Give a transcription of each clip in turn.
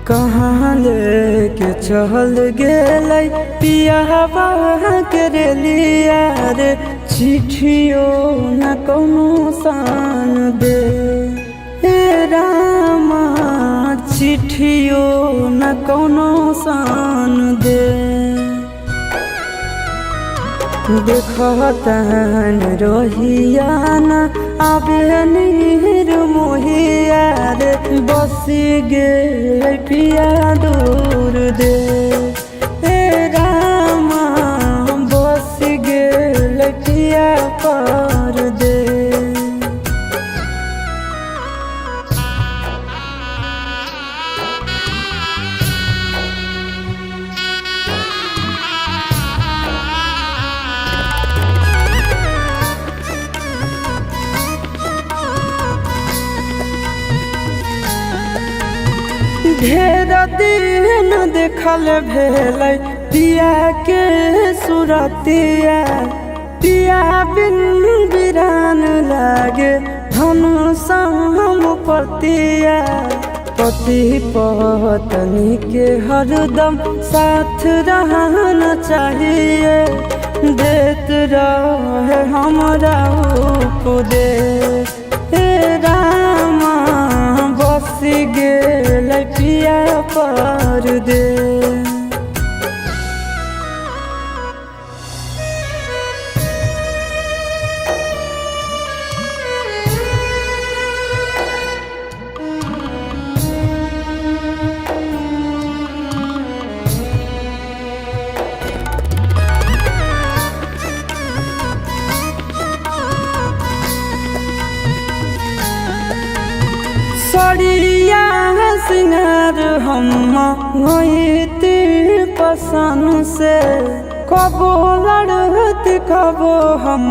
कहाँ लेके चल गेलै पियावा के रेलिया रे। चिट्ठियो न कौनो सान दे ए रामा, चिट्ठियो न कौनो सान दे। देखतन रहियाना आबे नीर मोहिया रे। बसी गेलै पिया दूर दे ए रामा, बसी गेलै पिया पर दे। ढेर दिन देखल भेलै पिया के सुरतिया। पिया बिन बिरान लागे धनु संपतिया। पति पत्नी के हरदम साथ रहना चाहिए। देत रहे हमरा उपदेश ए रामा, बसी गेलै पिया पर दे। सड़िया सिंगार हम होती पसंद से। कबो लड़ती कबो हम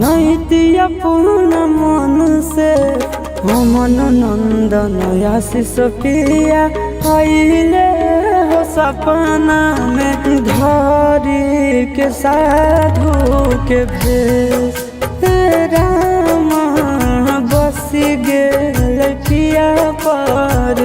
नैती अपना मन से। हमन नंदन आशीष पिया आइले हो सपना में। धरी के साधु के भेष ए रामा, बसी गेलै पिया पर